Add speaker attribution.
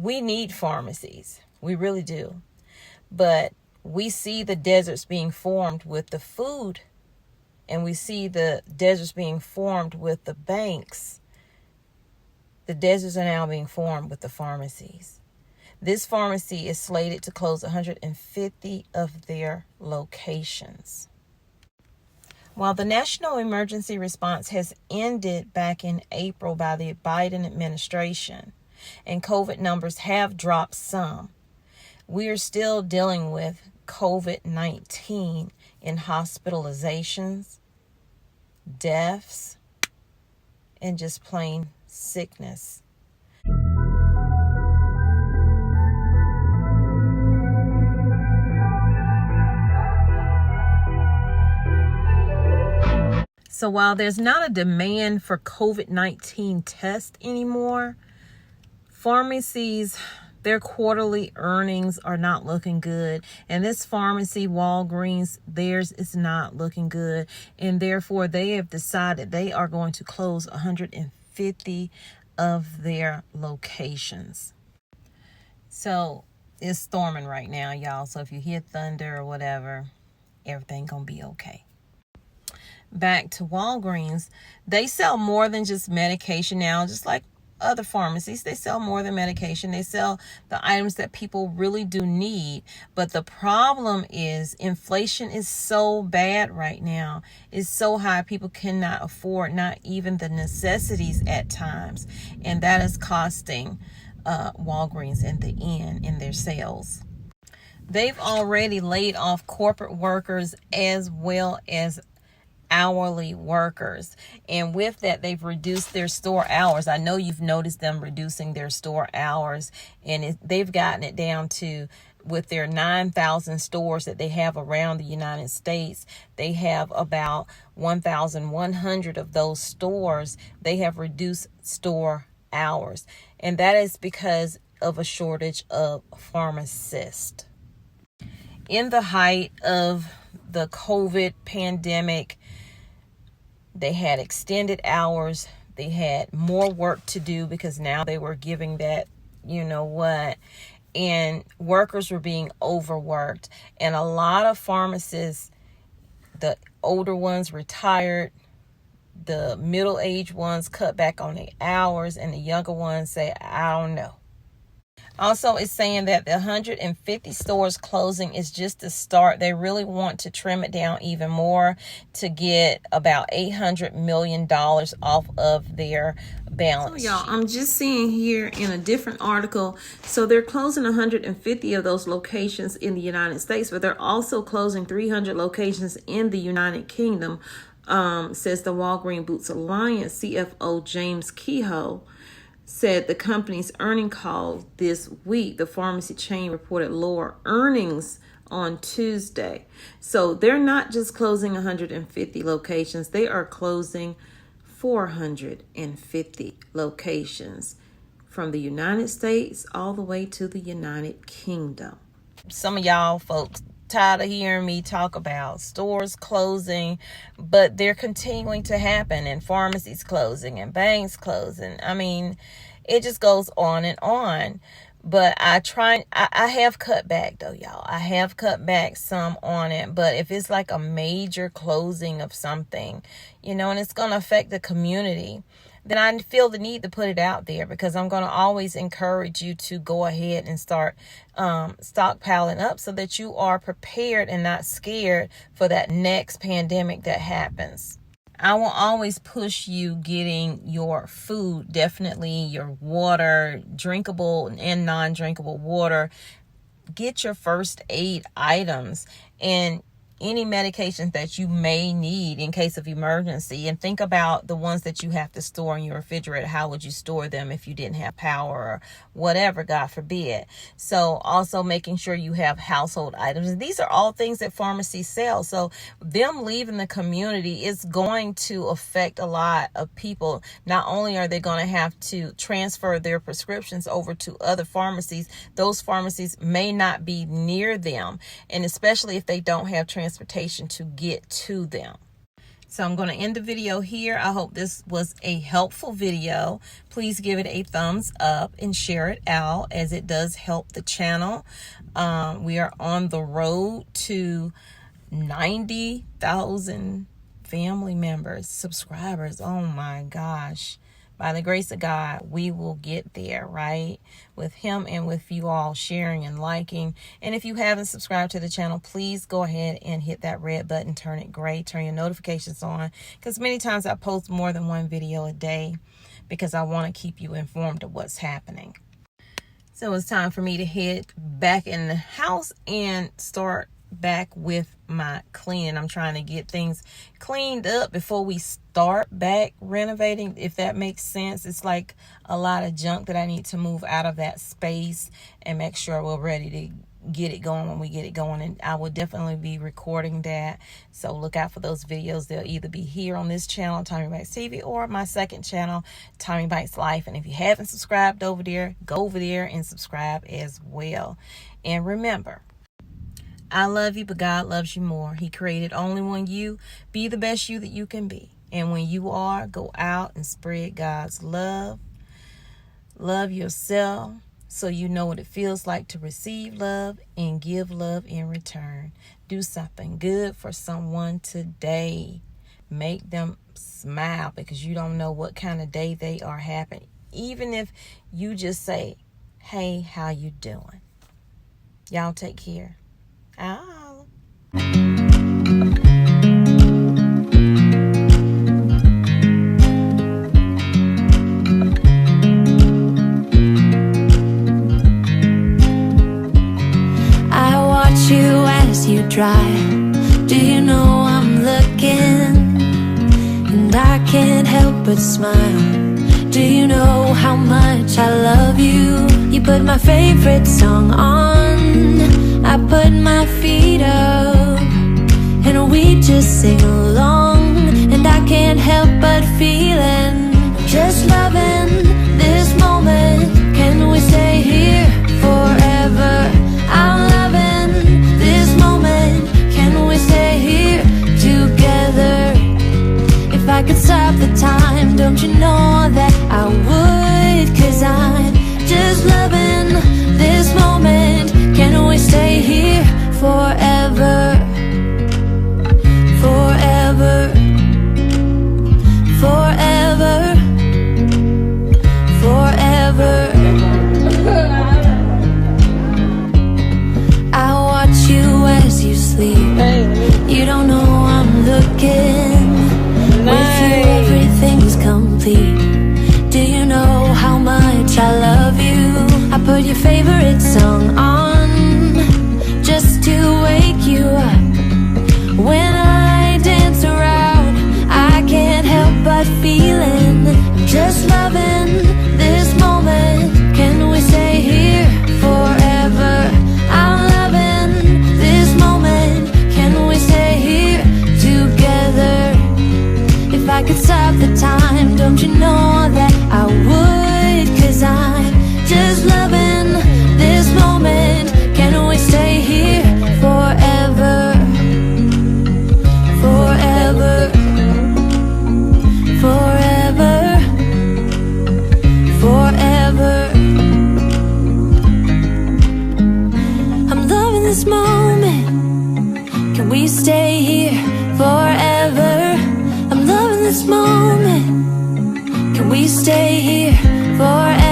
Speaker 1: we need pharmacies. We really do. But we see the deserts being formed with the food, and we see the deserts being formed with the banks. The deserts are now being formed with the pharmacies. This pharmacy is slated to close 150 of their locations. While the national emergency response has ended back in April by the Biden administration, and COVID numbers have dropped some, we are still dealing with COVID-19 in hospitalizations, deaths, and just plain sickness. So while there's not a demand for COVID-19 tests anymore, pharmacies, their quarterly earnings are not looking good. And this pharmacy, Walgreens, theirs is not looking good. And therefore, they have decided they are going to close 150 of their locations. So it's storming right now, y'all. So if you hear thunder or whatever, everything gonna be okay. Back to Walgreens, they sell more than just medication now, just like other pharmacies. They sell more than medication. They sell the items that people really do need. But the problem is inflation is so bad right now. It's so high, people cannot afford not even the necessities at times. And that is costing Walgreens in the end in their sales. They've already laid off corporate workers as well as hourly workers, and with that they've reduced their store hours. I know you've noticed them reducing their store hours, and they've gotten it down to, with their 9,000 stores that they have around the United States, they have about 1,100 of those stores. They have reduced store hours, and that is because of a shortage of pharmacists. In the height of the COVID pandemic, they had extended hours. They had more work to do because now they were giving that, you know what, and workers were being overworked. And a lot of pharmacists, the older ones retired, the middle-aged ones cut back on their hours, and the younger ones say, I don't know. Also, it's saying that the 150 stores closing is just the start. They really want to trim it down even more to get about $800 million off of their balance. So, y'all, I'm just seeing here in a different article. So they're closing 150 of those locations in the United States, but they're also closing 300 locations in the United Kingdom, says the Walgreens Boots Alliance CFO James Kehoe. Said the company's earnings call this week. The pharmacy chain reported lower earnings on Tuesday. So they're not just closing 150 locations. They are closing 450 locations from the United States all the way to the United Kingdom. Some of y'all folks tired of hearing me talk about stores closing, but they're continuing to happen, and pharmacies closing and banks closing. I mean, it just goes on and on. But I have cut back though, y'all. I have cut back some on it. But if it's like a major closing of something, you know, and it's going to affect the community, then I feel the need to put it out there, because I'm going to always encourage you to go ahead and start stockpiling up so that you are prepared and not scared for that next pandemic that happens. I will always push you getting your food, definitely your water, drinkable and non-drinkable water. Get your first aid items and any medications that you may need in case of emergency, and think about the ones that you have to store in your refrigerator. How would you store them if you didn't have power or whatever, God forbid? So also making sure you have household items. And these are all things that pharmacies sell. So them leaving the community is going to affect a lot of people. Not only are they going to have to transfer their prescriptions over to other pharmacies, those pharmacies may not be near them, and especially if they don't have transportation to get to them. So I'm going to end the video here. I hope this was a helpful video. Please give it a thumbs up and share it out, as it does help the channel. We are on the road to 90,000 family members, subscribers. Oh my gosh. By the grace of God, we will get there, right? With him and with you all sharing and liking. And if you haven't subscribed to the channel, please go ahead and hit that red button, turn it gray, turn your notifications on. Because many times I post more than one video a day because I want to keep you informed of what's happening. So it's time for me to head back in the house and start back with my cleaning. I'm trying to get things cleaned up before we start back renovating, if that makes sense. It's like a lot of junk that I need to move out of that space and make sure we're ready to get it going when we get it going. And I will definitely be recording that, so look out for those videos. They'll either be here on this channel, Tommy Bites TV, or my second channel, Tommy Bites Life. And if you haven't subscribed over there, go over there and subscribe as well. And remember, I love you, but God loves you more. He created only one you. Be the best you that you can be. And when you are, go out and spread God's love. Love yourself so you know what it feels like to receive love and give love in return. Do something good for someone today. Make them smile, because you don't know what kind of day they are having. Even if you just say, hey, how you doing? Y'all take care. Ow.
Speaker 2: I watch you as you drive. Do you know I'm looking? And I can't help but smile. Do you know how much I love you? You put my favorite song on. I put my feet up and we just sing along. And I can't help but feeling, just loving this moment. Can we stay here forever? I'm loving this moment. Can we stay here together? If I could stop the time, don't you know that I would? 'Cause I'm just loving this moment. Can we stay here forever? Forever. Forever. Forever. I watch you as you sleep. You don't know I'm looking. With you everything's complete. Do you know how much I love you? I put your favorite song on just to wake you up. When I dance around, I can't help but feeling, just loving this moment. Can we stay here forever? I'm loving this moment. Can we stay here together? If I could stop the time, don't you know that I would? 'Cause I'm just loving this moment. Can we stay here forever? Forever. Forever. Forever. I'm loving this moment. Can we stay here forever? I'm loving this moment. Can we stay here forever?